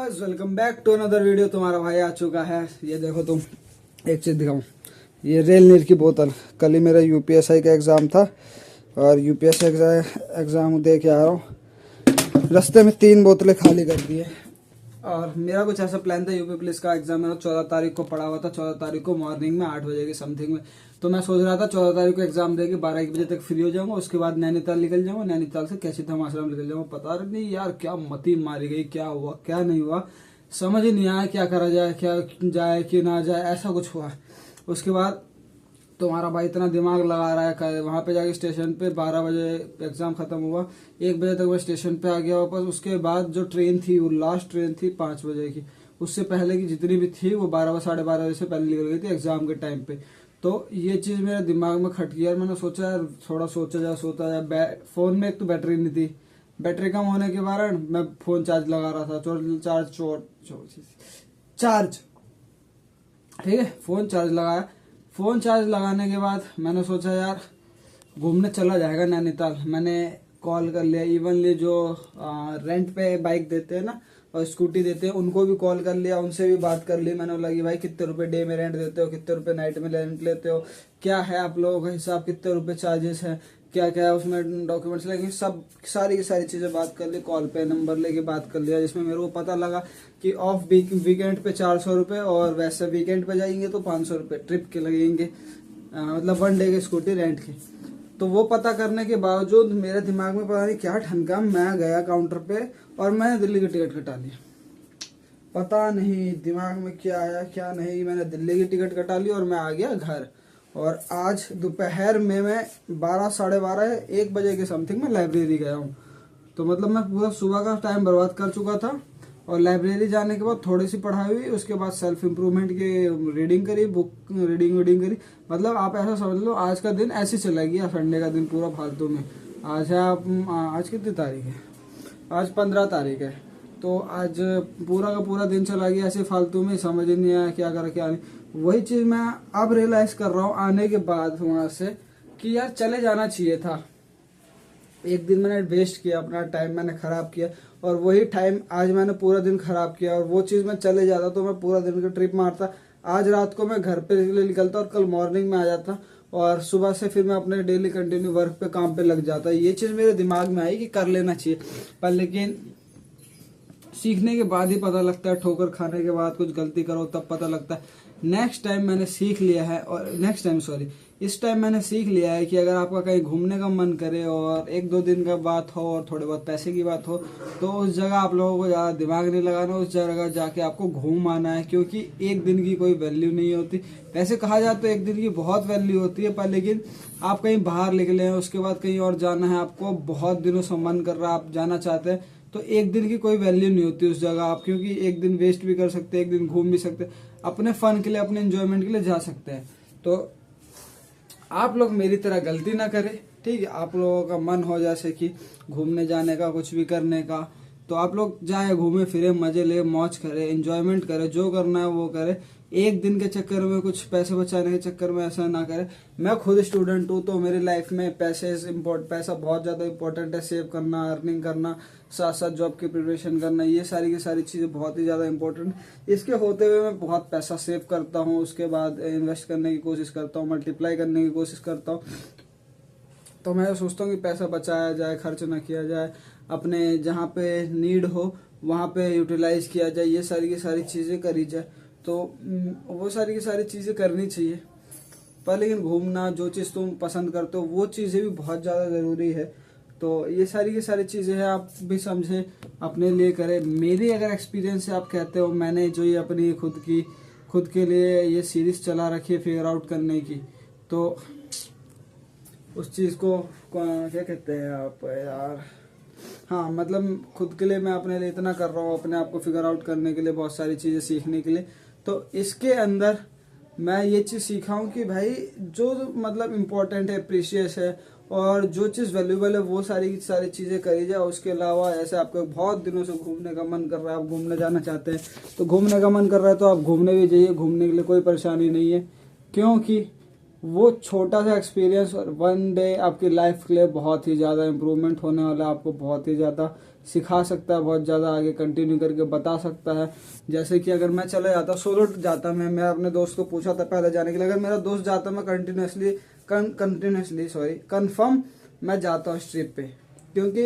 Guys welcome back to another video. तुम्हारा भाई आ चुका है। ये देखो तुम, एक चीज दिखाऊं, ये रेल नीर की बोतल। कल ही मेरा यूपीएसआई का एग्ज़ाम था और यूपीएसआई एग्ज़ाम दे के आ रहा हूँ। रास्ते में 3 बोतलें खाली कर दी है। और मेरा कुछ ऐसा प्लान था, यूपी पुलिस का एग्जाम मेरा 14 तारीख को पड़ा हुआ था। 14 तारीख को मॉर्निंग में 8 बजे के समथिंग में। तो मैं सोच रहा था 14 तारीख को एग्जाम देके 12-1 बजे तक फ्री हो जाऊंगा। उसके बाद नैनीताल निकल जाऊंगा, नैनीताल से कैसीधाम आश्रम निकल जाऊंगा। पता नहीं यार क्या मती मारी गई, क्या हुआ क्या नहीं हुआ, समझ ही नहीं आया क्या करा जाए, क्या जाए कि ना जाए, ऐसा कुछ हुआ। उसके बाद तुम्हारा भाई इतना दिमाग लगा रहा है, वहां पे जाके स्टेशन पे 12 बजे एग्जाम खत्म हुआ। 1 बजे तक मैं स्टेशन पे आ गया वापस। उसके बाद जो ट्रेन थी वो लास्ट ट्रेन थी 5 बजे की। उससे पहले की जितनी भी थी वो 12 साढ़े 12 बजे से पहले निकल गई थी एग्जाम के टाइम पे। तो ये चीज मेरे दिमाग में खट गया। मैंने सोचा यार थोड़ा सोचा जाए। फोन में एक तो बैटरी नहीं थी, बैटरी कम होने के कारण मैं फोन चार्ज लगा रहा था। चार्ज ठीक है, फोन चार्ज लगाया। फोन चार्ज लगाने के बाद मैंने सोचा यार घूमने चला जाएगा नैनीताल। मैंने कॉल कर लिया, इवनली जो रेंट पे बाइक देते हैं ना और स्कूटी देते हैं उनको भी कॉल कर लिया, उनसे भी बात कर ली। मैंने बोला कि भाई कितने रुपए डे में रेंट देते हो, कितने रुपए नाइट में रेंट लेते हो, क्या है आप लोगों का हिसाब, कितने रुपए चार्जेस है, क्या क्या है उसमें डॉक्यूमेंट्स लगेंगे, सब सारी की सारी चीजें बात कर ली। कॉल पे नंबर लेके बात कर लिया, जिसमें मेरे को पता लगा कि ऑफ वीकेंड पे 400 रुपये और वैसे वीकेंड पे जाएंगे तो 500 रुपये ट्रिप के लगेंगे, मतलब 1 डे की स्कूटी रेंट की। तो वो पता करने के बावजूद मेरे दिमाग में पता नहीं क्या ठनका, मैं गया काउंटर पे और मैंने दिल्ली की टिकट कटा ली। पता नहीं दिमाग में क्या आया क्या नहीं, मैंने दिल्ली की टिकट कटा ली और मैं आ गया घर। और आज दोपहर में मैं 12 साढ़े 12 1 बजे के समथिंग में लाइब्रेरी गया हूँ। तो मतलब मैं पूरा सुबह का टाइम बर्बाद कर चुका था। और लाइब्रेरी जाने के बाद थोड़ी सी पढ़ाई हुई, उसके बाद सेल्फ इम्प्रूवमेंट की रीडिंग करी, बुक रीडिंग करी। मतलब आप ऐसा समझ लो आज का दिन ऐसे चला गया, संडे का दिन पूरा फालतू में। आज है आज कितनी तारीख है, आज 15 तारीख है। तो आज पूरा का पूरा दिन चला गया ऐसे फालतू में, समझ ही नहीं आया क्या करा क्या नहीं। वही चीज मैं अब रियलाइज कर रहा हूँ आने के बाद वहां से कि यार चले जाना चाहिए था। एक दिन मैंने वेस्ट किया, अपना टाइम मैंने खराब किया और वही टाइम आज मैंने पूरा दिन खराब किया। और वो चीज मैं चले जाता तो मैं पूरा दिन का ट्रिप मारता, आज रात को मैं घर पे निकलता और कल मॉर्निंग में आ जाता और सुबह से फिर मैं अपने डेली कंटिन्यू वर्क पे काम पे लग जाता। ये चीज मेरे दिमाग में आई कि कर लेना चाहिए, पर लेकिन सीखने के बाद ही पता लगता है, ठोकर खाने के बाद कुछ गलती करो तब पता लगता है। नेक्स्ट टाइम मैंने सीख लिया है, और इस टाइम मैंने सीख लिया है कि अगर आपका कहीं घूमने का मन करे और 1-2 दिन का बात हो और थोड़े बहुत पैसे की बात हो तो उस जगह आप लोगों को ज्यादा दिमाग नहीं लगाना, उस जगह जाके आपको घूम आना है। क्योंकि एक दिन की कोई वैल्यू नहीं होती। वैसे कहा जाए तो एक दिन की बहुत वैल्यू होती है, पर लेकिन आप कहीं बाहर निकले हैं, उसके बाद कहीं और जाना है, आपको बहुत दिनों से मन कर रहा है, आप जाना चाहते हैं, तो एक दिन की कोई वैल्यू नहीं होती उस जगह आप। क्योंकि एक दिन वेस्ट भी कर सकते हैं, एक दिन घूम भी सकते हैं, अपने फन के लिए अपने एंजॉयमेंट के लिए जा सकते हैं। तो आप लोग मेरी तरह गलती ना करें, ठीक है। आप लोगों का मन हो जैसे कि घूमने जाने का, कुछ भी करने का, तो आप लोग जाए, घूमे फिरे, मजे ले, मौज करे, एंजॉयमेंट करे, जो करना है वो करे। एक दिन के चक्कर में, कुछ पैसे बचाने के चक्कर में ऐसा ना करे। मैं खुद स्टूडेंट हूँ तो मेरी लाइफ में पैसा बहुत ज्यादा इंपॉर्टेंट है। सेव करना, अर्निंग करना, साथ साथ जॉब की प्रिपरेशन करना, ये सारी की सारी चीजें बहुत ही ज्यादा इंपॉर्टेंट। इसके होते हुए मैं बहुत पैसा सेव करता हूँ, उसके बाद इन्वेस्ट करने की कोशिश करता हूँ, मल्टीप्लाई करने की कोशिश करता हूँ। तो मैं सोचता हूँ कि पैसा बचाया जाए, खर्च ना किया जाए, अपने जहाँ पे नीड हो वहाँ पे यूटिलाइज किया जाए, ये सारी की सारी चीजें करी जाए। तो वो सारी की सारी चीजें करनी चाहिए। पर लेकिन घूमना, जो चीज तुम पसंद करते हो वो चीजें भी बहुत ज्यादा जरूरी है। तो ये सारी की सारी चीजें हैं, आप भी समझे, अपने लिए करें। मेरी अगर एक्सपीरियंस से आप कहते हो, मैंने जो ये अपनी खुद के लिए ये सीरीज चला रखी है फिगर आउट करने की, तो उस चीज को क्या कहते हैं आप यार, हाँ मतलब खुद के लिए मैं अपने लिए इतना कर रहा हूँ, अपने आप को फिगर आउट करने के लिए, बहुत सारी चीजें सीखने के लिए। तो इसके अंदर मैं ये चीज सीखा हूँ कि भाई जो मतलब इम्पोर्टेंट है, प्रीशियस है, और जो चीज वैल्यूबल है वो सारी की सारी चीजें करी जाए। उसके अलावा ऐसे आपको बहुत दिनों से घूमने का मन कर रहा है, आप घूमने जाना चाहते हैं, तो घूमने का मन कर रहा है तो आप घूमने भी जाइए। घूमने के लिए कोई परेशानी नहीं है, क्योंकि वो छोटा सा एक्सपीरियंस और 1 डे आपकी लाइफ के लिए बहुत ही ज्यादा इम्प्रूवमेंट होने वाला है, आपको बहुत ही ज्यादा सिखा सकता है बहुत ज़्यादा, आगे कंटिन्यू करके बता सकता है। जैसे कि अगर मैं चले जाता सोलो जाता, मैं अपने दोस्त को पूछा था पहले जाने के लिए, अगर मेरा दोस्त जाता मैं कंफर्म मैं जाता उस ट्रिप पे। क्योंकि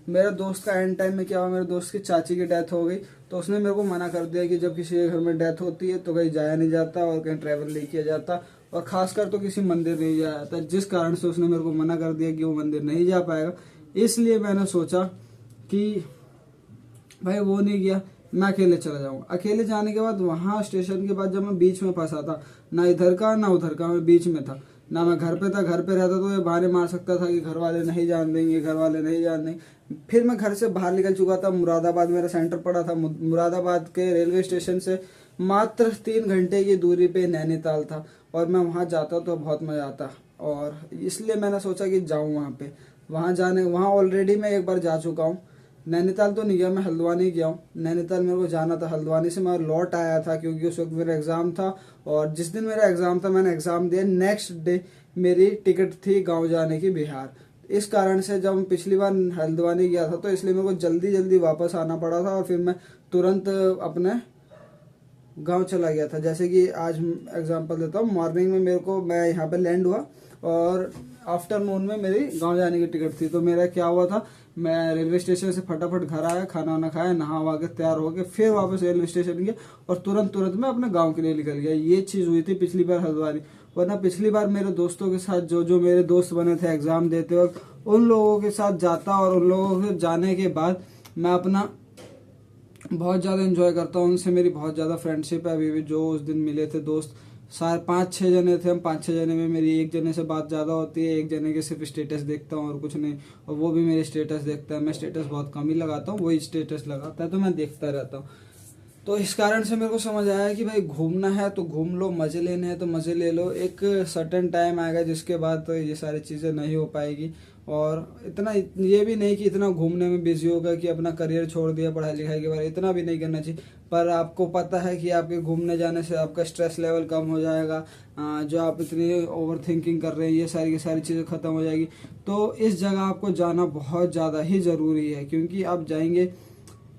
मेरे दोस्त का एंड टाइम में क्या हुआ, मेरे दोस्त की चाची की डेथ हो गई, तो उसने मेरे को मना कर दिया कि जब किसी के घर में डेथ होती है तो कहीं जाया नहीं जाता और कहीं ट्रैवल नहीं किया जाता, और खासकर तो किसी मंदिर नहीं जाया जाता। जिस कारण से उसने मेरे को मना कर दिया कि वो मंदिर नहीं जा पाएगा। इसलिए मैंने सोचा कि भाई वो नहीं गया, मैं अकेले चला जाऊंगा। अकेले जाने के बाद वहाँ स्टेशन के बाद जब मैं बीच में फंसा था, ना इधर का ना उधर का, मैं बीच में था, ना मैं घर पे था। घर पे रहता तो ये बहाने मार सकता था कि घर वाले नहीं जान देंगे, घर वाले नहीं जान देंगे। फिर मैं घर से बाहर निकल चुका था, मुरादाबाद मेरा सेंटर पड़ा था। मुरादाबाद के रेलवे स्टेशन से मात्र 3 घंटे की दूरी पे नैनीताल था, और मैं वहाँ जाता तो बहुत मजा आता, और इसलिए मैंने सोचा कि जाऊँ वहाँ पे। वहाँ ऑलरेडी मैं एक बार जा चुका हूँ। नैनीताल तो नहीं गया, मैं हल्द्वानी गया हूँ। नैनीताल मेरे को जाना था, हल्द्वानी से मैं लौट आया था क्योंकि उस वक्त मेरा एग्जाम था, और जिस दिन मेरा एग्जाम था मैंने एग्जाम दिया, नेक्स्ट डे मेरी टिकट थी गांव जाने की, बिहार। इस कारण से जब मैं पिछली बार हल्द्वानी गया था तो इसलिए मेरे को जल्दी जल्दी वापस आना पड़ा था, और फिर मैं तुरंत अपने गांव चला गया था। जैसे कि आज एग्जांपल देता हूँ, मॉर्निंग में मैं यहाँ पे लैंड हुआ, और आफ्टरनून में मेरी गांव जाने की टिकट थी। तो मेरा क्या हुआ था, मैं रेलवे स्टेशन से फटाफट घर आया, खाना वाना खाया, नहा वहा के तैयार हो गए, फिर वापस रेलवे स्टेशन गया, और तुरंत मैं अपने गांव के लिए निकल गया। ये चीज़ हुई थी पिछली बार हल्द्वानी। वरना पिछली बार मेरे दोस्तों के साथ जो मेरे दोस्त बने थे एग्जाम देते वक्त, उन लोगों के साथ जाता, और उन लोगों के जाने के बाद मैं अपना बहुत ज़्यादा एंजॉय करता हूँ। उनसे मेरी बहुत ज़्यादा फ्रेंडशिप है अभी भी। जो उस दिन मिले थे दोस्त, सारे 5-6 जने थे हम। 5-6 जने में मेरी एक जने से बात ज़्यादा होती है, एक जने के सिर्फ स्टेटस देखता हूँ और कुछ नहीं, और वो भी मेरे स्टेटस देखता है। मैं स्टेटस बहुत कम ही लगाता हूँ, वही स्टेटस लगाता है, तो मैं देखता रहता हूँ। तो इस कारण से मेरे को समझ आया कि भाई घूमना है तो घूम लो, मज़े लेने हैं तो मज़े ले लो। एक सर्टेन टाइम आएगा जिसके बाद तो ये सारी चीज़ें नहीं हो पाएगी, और इतना ये भी नहीं कि इतना घूमने में बिजी होगा कि अपना करियर छोड़ दिया पढ़ाई लिखाई के बारे, इतना भी नहीं करना चाहिए। पर आपको पता है कि आपके घूमने जाने से आपका स्ट्रेस लेवल कम हो जाएगा, जो आप इतनी ओवर थिंकिंग कर रहे हैं ये सारी की सारी चीज़ें ख़त्म हो जाएगी। तो इस जगह आपको जाना बहुत ज़्यादा ही ज़रूरी है, क्योंकि आप जाएंगे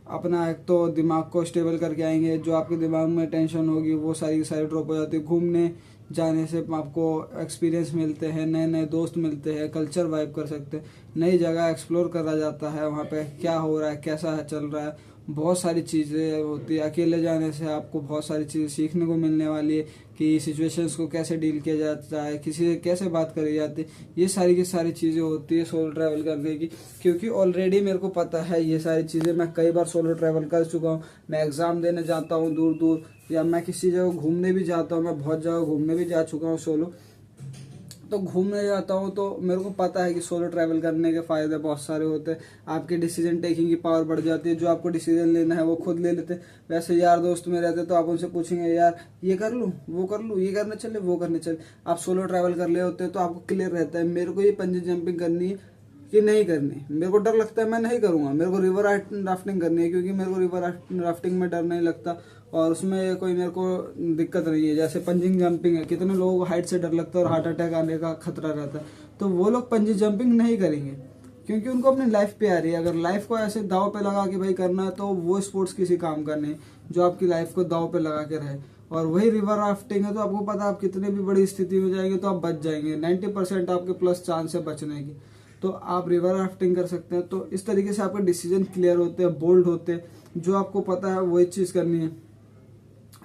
अपना एक तो दिमाग को स्टेबल करके आएंगे, जो आपके दिमाग में टेंशन होगी वो सारी की सारी ड्रॉप हो जाती है। घूमने जाने से आपको एक्सपीरियंस मिलते हैं, नए नए दोस्त मिलते हैं, कल्चर वाइब कर सकते हैं, नई जगह एक्सप्लोर करा जाता है, वहाँ पे क्या हो रहा है, कैसा है चल रहा है, बहुत सारी चीज़ें होती है। अकेले जाने से आपको बहुत सारी चीज़ें सीखने को मिलने वाली है कि सिचुएशंस को कैसे डील किया जाता है, किसी से कैसे बात करी जाती है, ये सारी की सारी चीज़ें होती है सोलो ट्रैवल करने की। क्योंकि ऑलरेडी मेरे को पता है ये सारी चीज़ें, मैं कई बार सोलो ट्रैवल कर चुका हूँ। मैं एग्ज़ाम देने जाता हूँ दूर दूर, या मैं किसी जगह घूमने भी जाता हूँ, मैं बहुत जगह घूमने भी जा चुका हूँ सोलो। तो घूमने जाता हूँ तो मेरे को पता है कि सोलो ट्रैवल करने के फ़ायदे बहुत सारे होते हैं। आपकी डिसीजन टेकिंग की पावर बढ़ जाती है, जो आपको डिसीजन लेना है वो खुद ले लेते हैं। वैसे यार दोस्त में रहते तो आप उनसे पूछेंगे यार ये कर लूँ, वो कर लूँ, ये करने चले, वो करने चले। आप सोलो ट्रैवल कर ले होते हैं तो आपको क्लियर रहता है मेरे को ये पंजी जंपिंग करनी है कि नहीं करनी। मेरे को डर लगता है, मैं नहीं करूँगा। मेरे को रिवर राफ्टिंग करनी है क्योंकि मेरे को रिवर राफ्टिंग में डर नहीं लगता, और उसमें कोई मेरे को दिक्कत नहीं है। जैसे पंजिंग जंपिंग है, कितने लोगों को हाइट से डर लगता है और हार्ट अटैक आने का खतरा रहता है, तो वो लोग पंजी जंपिंग नहीं करेंगे क्योंकि उनको अपनी लाइफ पे आ रही है। अगर लाइफ को ऐसे दाव पे लगा के भाई करना है तो वो स्पोर्ट्स किसी काम का नहीं जो आपकी लाइफ को दाव पे लगा के रहे। और वही रिवर राफ्टिंग है तो आपको पता है आप कितने भी बड़ी स्थिति में जाएंगे तो आप बच जाएंगे, 90% आपके प्लस चांस है बचने की, तो आप रिवर राफ्टिंग कर सकते हैं। तो इस तरीके से आपके डिसीजन क्लियर होते हैं, बोल्ड होते हैं, जो आपको पता है वही चीज़ करनी है।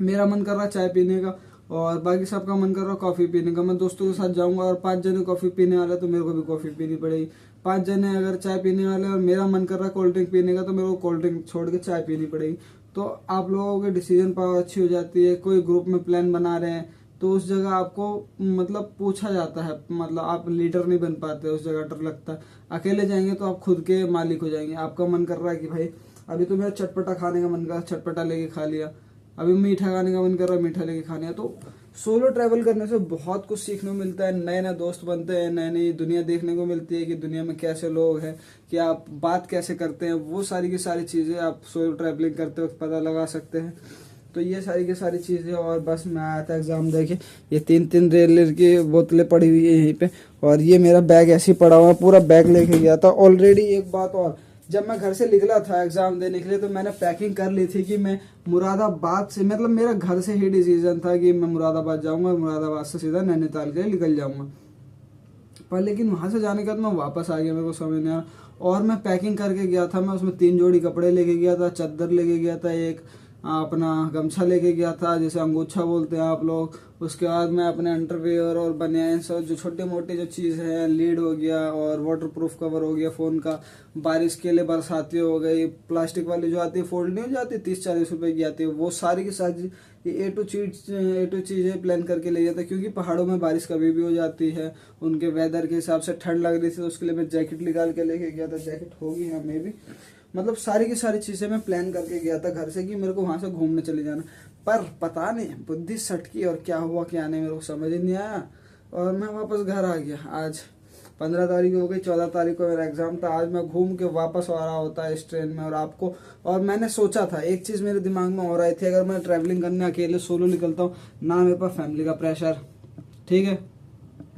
मेरा मन कर रहा है चाय पीने का और बाकी सबका मन कर रहा है कॉफ़ी पीने का। मैं दोस्तों के साथ जाऊंगा और 5 जने कॉफ़ी पीने वाले तो मेरे को भी कॉफ़ी पीनी पड़ेगी। 5 जने अगर चाय पीने वाले और मेरा मन कर रहा है कोल्ड ड्रिंक पीने का तो मेरे को कोल्ड ड्रिंक छोड़ के चाय पीनी पड़ेगी। तो आप लोगों की डिसीजन पावर अच्छी हो जाती है। कोई ग्रुप में प्लान बना रहे हैं तो उस जगह आपको मतलब पूछा जाता है, मतलब आप लीडर नहीं बन पाते, उस जगह डर लगता है। अकेले जाएंगे तो आप खुद के मालिक हो जाएंगे। आपका मन कर रहा है कि भाई अभी तो मेरा चटपटा खाने का मन कर रहा है, चटपटा लेके खा लिया, अभी मीठा खाने का मन कर रहा है, मीठा लेके खाने का। तो सोलो ट्रैवल करने से बहुत कुछ सीखने को मिलता है, नए नए दोस्त बनते हैं, नई नई दुनिया देखने को मिलती है कि दुनिया में कैसे लोग हैं, कि आप बात कैसे करते हैं, वो सारी की सारी चीज़ें आप सोलो ट्रैवलिंग करते वक्त पता लगा सकते हैं। तो ये सारी की सारी चीज़ें। और बस मैं आया था एग्ज़ाम देके, ये 3-3 रेल की बोतलें पड़ी हुई है यहीं पे, और ये मेरा बैग ऐसे ही पड़ा हुआ है, पूरा बैग लेके गया था। ऑलरेडी एक बात और, जब मैं घर से निकला था एग्जाम देने के लिए, तो मैंने पैकिंग कर ली थी कि मैं मुरादाबाद से, मतलब मेरा घर से ही डिसीजन था कि मैं मुरादाबाद जाऊंगा और मुरादाबाद से सीधा नैनीताल के लिए निकल जाऊंगा। पर लेकिन वहां से जाने के बाद मैं वापस आ गया, मेरे को समझ नहीं आया। और मैं पैकिंग करके गया था, मैं उसमें 3 जोड़ी कपड़े लेके गया था, चादर लेके गया था, एक अपना गमछा लेके गया था जिसे अंगोछा बोलते हैं आप लोग। उसके बाद मैं अपने अंडरवियर और बनियान सब जो छोटे मोटे जो चीज़ है, लीड हो गया और वाटर प्रूफ कवर हो गया फ़ोन का, बारिश के लिए बरसाती हो गई, प्लास्टिक वाली जो आती है फोल्ड नहीं हो जाती 30-40 रुपए की आती है, वो सारी की सारी ए टू चीज़ें प्लान करके ले गया था। क्योंकि पहाड़ों में बारिश कभी भी हो जाती है, उनके वेदर के हिसाब से ठंड लग रही थी, तो उसके लिए मैं जैकेट निकाल के लेके गया था। जैकेट होगी हमें भी, मतलब सारी की सारी चीज़ें मैं प्लान करके गया था घर से कि मेरे को वहां से घूमने चले जाना। पर पता नहीं बुद्धि सटकी और क्या हुआ क्या नहीं, मेरे को समझ ही नहीं आया और मैं वापस घर आ गया। आज 15 तारीख हो गई, 14 तारीख को मेरा एग्जाम था। आज मैं घूम के वापस आ रहा होता है इस ट्रेन में। और मैंने सोचा था, एक चीज़ मेरे दिमाग में हो रही थी, अगर मैं ट्रैवलिंग करने अकेले सोलो निकलता हूँ, ना मेरे पास फैमिली का प्रेशर, ठीक है,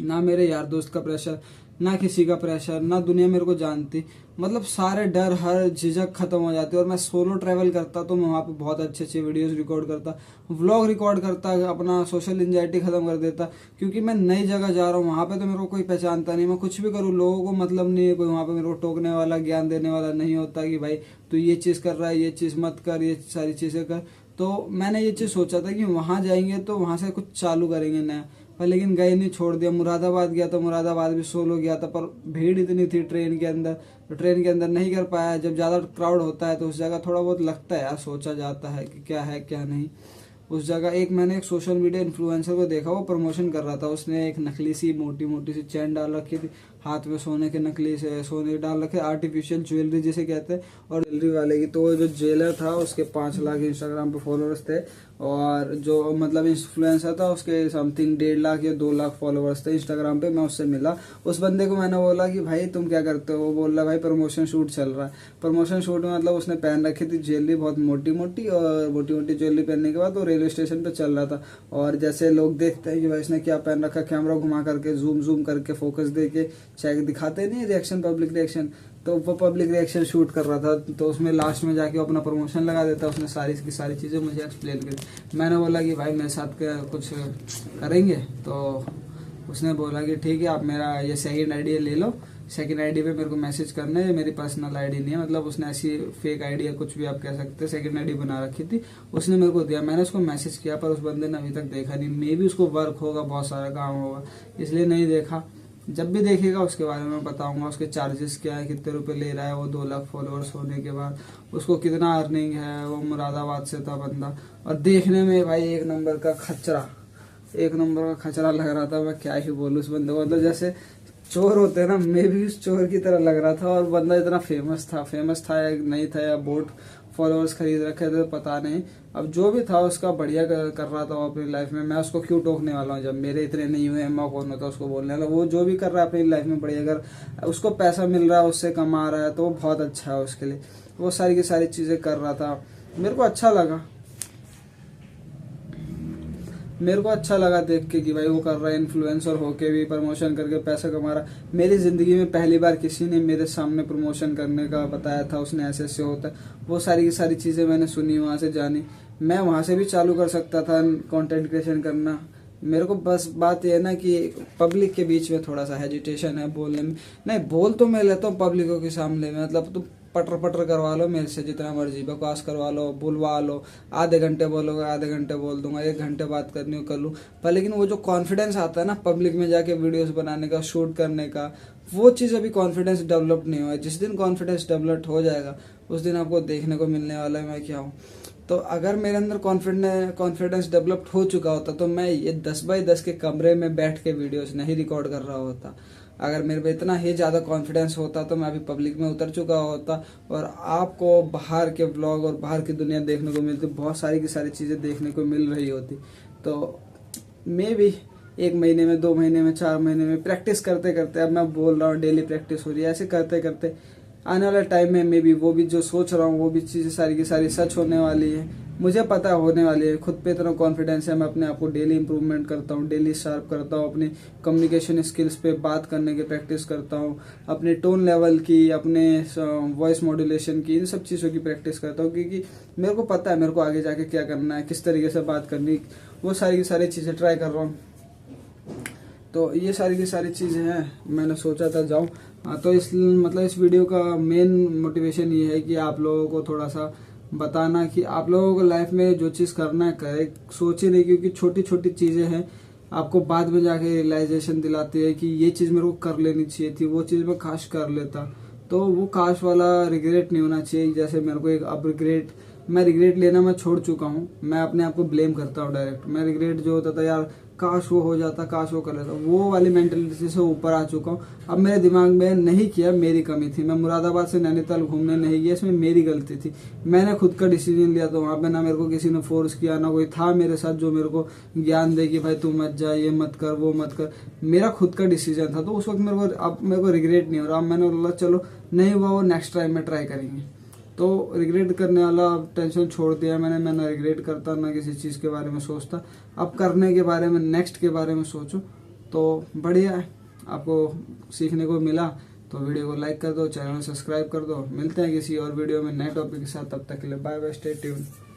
ना मेरे यार दोस्त का प्रेशर, ना किसी का प्रेशर, ना दुनिया मेरे को जानती, मतलब सारे डर हर झिझक खत्म हो जाती है। और मैं सोलो ट्रैवल करता तो मैं वहाँ पे बहुत अच्छे अच्छे वीडियोस रिकॉर्ड करता, व्लॉग रिकॉर्ड करता, अपना सोशल एंजाइटी खत्म कर देता। क्योंकि मैं नई जगह जा रहा हूँ, वहाँ पे तो मेरे को कोई पहचानता नहीं, मैं कुछ भी करूँ लोगों को मतलब नहीं है, कोई वहाँ पे मेरे को टोकने वाला ज्ञान देने वाला नहीं होता कि भाई तू ये चीज़ कर रहा है, ये चीज़ मत कर, ये सारी चीज़ें कर। तो मैंने ये चीज़ सोचा था कि वहाँ जाएंगे तो वहाँ से कुछ चालू करेंगे नया, पर लेकिन गए नहीं, छोड़ दिया। मुरादाबाद गया तो मुरादाबाद भी सोलो गया था, पर भीड़ इतनी थी ट्रेन के अंदर, तो ट्रेन के अंदर नहीं कर पाया। जब ज़्यादा क्राउड होता है तो उस जगह थोड़ा बहुत लगता है यार, सोचा जाता है कि क्या है क्या नहीं। उस जगह मैंने एक सोशल मीडिया इन्फ्लुएंसर को देखा, वो प्रमोशन कर रहा था। उसने एक नकली सी मोटी मोटी सी चैन डाल रखी थी, हाथ में सोने के नकली से सोने डाल रखे, आर्टिफिशियल ज्वेलरी जिसे कहते हैं, और ज्वेलरी वाले की। तो जो ज्वेलर था उसके 5 लाख इंस्टाग्राम पे फॉलोअर्स थे, और जो मतलब इन्फ्लुएंसर था उसके समथिंग 1.5 लाख या 2 लाख फॉलोअर्स थे इंस्टाग्राम पे। मैं उससे मिला, उस बंदे को मैंने बोला कि भाई तुम क्या करते हो? वो बोल रहा भाई प्रमोशन शूट चल रहा है। प्रमोशन शूट में मतलब उसने पहन रखी थी ज्वेलरी बहुत मोटी मोटी, और मोटी मोटी ज्वेलरी पहनने के बाद वो रेलवे स्टेशन पे चल रहा था। और जैसे लोग देखते हैं कि भाई इसने क्या पहन रखा, कैमरा घुमा करके जूम करके फोकस दे के चेक दिखाते नहीं रिएक्शन, पब्लिक रिएक्शन, तो वो पब्लिक रिएक्शन शूट कर रहा था। तो उसमें लास्ट में जाके अपना प्रमोशन लगा देता। उसने सारी की सारी चीज़ें मुझे एक्सप्लेन करी। मैंने बोला कि भाई मेरे साथ कुछ करेंगे? तो उसने बोला कि ठीक है, आप मेरा ये सेकंड आईडी ले लो, सेकंड आईडी पे मेरे को मैसेज करना है, मेरी पर्सनल आईडी नहीं है। मतलब उसने ऐसी फेक आईडी या कुछ भी आप कह सकते हैं, सेकंड आईडी बना रखी थी, उसने मेरे को दिया। मैंने उसको मैसेज किया, पर उस बंदे ने अभी तक देखा नहीं। मे भी उसको वर्क होगा, बहुत सारा काम होगा, इसलिए नहीं देखा। जब भी देखेगा उसके बारे में बताऊंगा, उसके चार्जेस क्या है, कितने रुपए ले रहा है वो 2 लाख फॉलोअर्स होने के बाद, उसको कितना अर्निंग है। वो मुरादाबाद से था बंदा, और देखने में भाई एक नंबर का खचरा लग रहा था। मैं क्या ही बोलूं उस बंदे को, मतलब जैसे चोर होते हैं ना, मैं भी उस चोर की तरह लग रहा था। और बंदा इतना फेमस था या नहीं था, या बोट फॉलोअर्स खरीद रखे थे, पता नहीं। अब जो भी था उसका बढ़िया कर रहा था वो अपनी लाइफ में। मैं उसको क्यों टोकने वाला हूँ, जब मेरे इतने नहीं हुए, मैं कौन होता उसको बोलने वाला। वो जो भी कर रहा है अपनी लाइफ में बढ़िया, अगर उसको पैसा मिल रहा है, उससे कमा रहा है, तो वो बहुत अच्छा है उसके लिए। वो सारी की सारी चीजें कर रहा था, मेरे को अच्छा लगा देख के कि भाई वो कर रहा है, इन्फ्लुएंसर होके भी प्रमोशन करके पैसा कमा रहा है। मेरी जिंदगी में पहली बार किसी ने मेरे सामने प्रमोशन करने का बताया था, उसने ऐसे ऐसे होता है। वो सारी की सारी चीजें मैंने सुनी, वहां से जानी। मैं वहां से भी चालू कर सकता था कंटेंट क्रिएशन करना। मेरे को बस बात यह है ना कि पब्लिक के बीच में थोड़ा सा हेजिटेशन है बोलने में। नहीं, बोल तो मैं लेता हूँ पब्लिकों के सामने में, मतलब तुम पटर करवा लो मेरे से, जितना मर्जी बकवास करवा लो, बुलवा लो, आधे घंटे बोलोगे, आधे घंटे बोल दूंगा, 1 घंटे बात करनी हो कर लूँ। पर लेकिन वो जो कॉन्फिडेंस आता है ना पब्लिक में जाके वीडियोस बनाने का, शूट करने का, वो चीज़ अभी कॉन्फिडेंस डेवलप नहीं हुआ है। जिस दिन कॉन्फिडेंस डेवलप हो जाएगा उस दिन आपको देखने को मिलने वाला है मैं क्या हूँ। तो अगर मेरे अंदर कॉन्फिडेंस डेवलप हो चुका होता तो मैं ये 10 बाई 10 के कमरे में बैठ के वीडियोस नहीं रिकॉर्ड कर रहा होता। अगर मेरे पे इतना ही ज़्यादा कॉन्फिडेंस होता तो मैं अभी पब्लिक में उतर चुका होता, और आपको बाहर के व्लॉग और बाहर की दुनिया देखने को मिलती, बहुत सारी की सारी चीज़ें देखने को मिल रही होती। तो मैं भी 1 महीने में, 2 महीने में, 4 महीने में प्रैक्टिस करते करते, अब मैं बोल रहा हूँ डेली प्रैक्टिस हो रही है, ऐसे करते करते आने वाले टाइम में मैं भी वो भी जो सोच रहा हूँ वो भी चीज़ें सारी की सारी सच होने वाली है। मुझे पता है होने वाली है, खुद पे इतना कॉन्फिडेंस है। मैं अपने आप को डेली इंप्रूवमेंट करता हूँ, डेली शार्प करता हूँ, अपनी कम्युनिकेशन स्किल्स पे बात करने की प्रैक्टिस करता हूँ, अपने टोन लेवल की, अपने वॉइस मॉड्यूलेशन की, इन सब चीज़ों की प्रैक्टिस करता हूँ, क्योंकि मेरे को पता है मेरे को आगे जाके क्या करना है, किस तरीके से बात करनी, वो सारी की सारी चीज़ें ट्राई कर रहा हूँ। तो ये सारी की सारी चीज़ें हैं, मैंने सोचा था जाऊँ। तो इस वीडियो का मेन मोटिवेशन ये है कि आप लोगों को थोड़ा सा बताना कि आप लोगों को लाइफ में जो चीज़ करना है करे, सोचे नहीं, क्योंकि छोटी छोटी चीज़ें हैं आपको बाद में जाके रियलाइजेशन दिलाती है कि ये चीज़ मेरे को कर लेनी चाहिए थी, वो चीज़ मैं काश कर लेता। तो वो काश वाला रिग्रेट नहीं होना चाहिए। जैसे मेरे को एक अब मैं रिग्रेट लेना मैं छोड़ चुका हूँ। मैं अपने आप को ब्लेम करता हूँ डायरेक्ट। मैं रिग्रेट जो होता था, यार काश वो हो जाता, काश वो कर लेता, वो वाली मेंटेलिटी से ऊपर आ चुका हूँ। अब मेरे दिमाग में नहीं किया, मेरी कमी थी। मैं मुरादाबाद से नैनीताल घूमने नहीं गया, इसमें मेरी गलती थी। मैंने खुद का डिसीजन लिया, तो वहाँ पे ना मेरे को किसी ने फोर्स किया, ना कोई था मेरे साथ जो मेरे को ज्ञान दे कि भाई तू मत जा, ये मत कर, वो मत कर। मेरा खुद का डिसीजन था। तो उस वक्त मेरे को रिग्रेट नहीं हो रहा। अब मैंने बोला चलो नहीं हुआ वो, नेक्स्ट टाइम में ट्राई करेंगे। तो रिग्रेट करने वाला टेंशन छोड़ दिया मैंने। मैं ना रिग्रेट करता, ना किसी चीज़ के बारे में सोचता। अब करने के बारे में, नेक्स्ट के बारे में सोचो। तो बढ़िया है, आपको सीखने को मिला तो वीडियो को लाइक कर दो, चैनल सब्सक्राइब कर दो। मिलते हैं किसी और वीडियो में नए टॉपिक के साथ, तब तक के लिए बाय बाय, स्टे ट्यून।